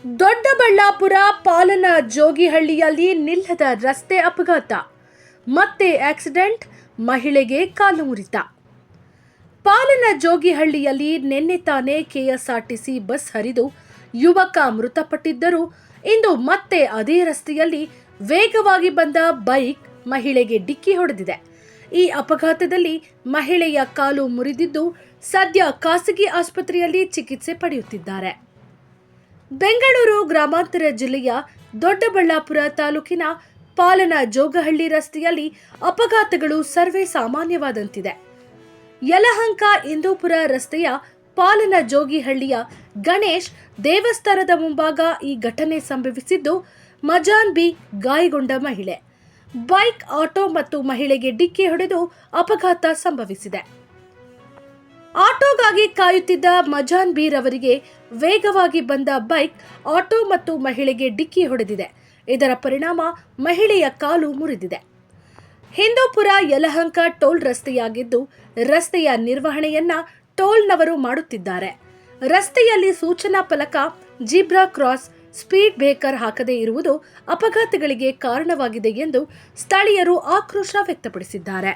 ದೊಡ್ಡಬಳ್ಳಾಪುರ ಪಾಲನ ಜೋಗಿಹಳ್ಳಿಯಲ್ಲಿ ನಿಲ್ಲದ ರಸ್ತೆ ಅಪಘಾತ, ಮತ್ತೆ ಆಕ್ಸಿಡೆಂಟ್, ಮಹಿಳೆಗೆ ಕಾಲು ಮುರಿತ. ಪಾಲನ ಜೋಗಿಹಳ್ಳಿಯಲ್ಲಿ ನಿನ್ನೆ ತಾನೇ ಕೆಎಸ್ಆರ್ಟಿಸಿ ಬಸ್ ಹರಿದು ಯುವಕ ಮೃತಪಟ್ಟಿದ್ದರೂ ಇಂದು ಮತ್ತೆ ಅದೇ ರಸ್ತೆಯಲ್ಲಿ ವೇಗವಾಗಿ ಬಂದ ಬೈಕ್ ಮಹಿಳೆಗೆ ಡಿಕ್ಕಿ ಹೊಡೆದಿದೆ. ಈ ಅಪಘಾತದಲ್ಲಿ ಮಹಿಳೆಯ ಕಾಲು ಮುರಿದಿದ್ದು ಸದ್ಯ ಖಾಸಗಿ ಆಸ್ಪತ್ರೆಯಲ್ಲಿ ಚಿಕಿತ್ಸೆ ಪಡೆಯುತ್ತಿದ್ದಾರೆ. ಬೆಂಗಳೂರು ಗ್ರಾಮಾಂತರ ಜಿಲ್ಲೆಯ ದೊಡ್ಡಬಳ್ಳಾಪುರ ತಾಲೂಕಿನ ಪಾಲನ ಜೋಗಹಳ್ಳಿ ರಸ್ತೆಯಲ್ಲಿ ಅಪಘಾತಗಳು ಸರ್ವೇ ಸಾಮಾನ್ಯವಾದಂತಿದೆ. ಯಲಹಂಕ ಇಂದೂಪುರ ರಸ್ತೆಯ ಪಾಲನ ಜೋಗಿಹಳ್ಳಿಯ ಗಣೇಶ್ ದೇವಸ್ಥಾನದ ಮುಂಭಾಗ ಈ ಘಟನೆ ಸಂಭವಿಸಿದ್ದು, ಮಜಾನ್ ಬಿ ಗಾಯಗೊಂಡ ಮಹಿಳೆ ಬೈಕ್, ಆಟೋ ಮತ್ತು ಮಹಿಳೆಗೆ ಡಿಕ್ಕಿ ಹೊಡೆದು ಅಪಘಾತ ಸಂಭವಿಸಿದೆ. ಆಟೋಗಾಗಿ ಕಾಯುತ್ತಿದ್ದ ಮಜಾನ್ ಬಿ ರವರಿಗೆ ವೇಗವಾಗಿ ಬಂದ ಬೈಕ್ ಆಟೋ ಮತ್ತು ಮಹಿಳೆಗೆ ಡಿಕ್ಕಿ ಹೊಡೆದಿದೆ. ಇದರ ಪರಿಣಾಮ ಮಹಿಳೆಯ ಕಾಲು ಮುರಿದಿದೆ. ಹಿಂದೂಪುರ ಯಲಹಂಕ ಟೋಲ್ ರಸ್ತೆಯಾಗಿದ್ದು, ರಸ್ತೆಯ ನಿರ್ವಹಣೆಯನ್ನ ಟೋಲ್ನವರು ಮಾಡುತ್ತಿದ್ದಾರೆ. ರಸ್ತೆಯಲ್ಲಿ ಸೂಚನಾ ಫಲಕ, ಜೀಬ್ರಾ ಕ್ರಾಸ್, ಸ್ಪೀಡ್ ಬ್ರೇಕರ್ ಹಾಕದೇ ಇರುವುದು ಅಪಘಾತಗಳಿಗೆ ಕಾರಣವಾಗಿದೆ ಎಂದು ಸ್ಥಳೀಯರು ಆಕ್ರೋಶ ವ್ಯಕ್ತಪಡಿಸಿದ್ದಾರೆ.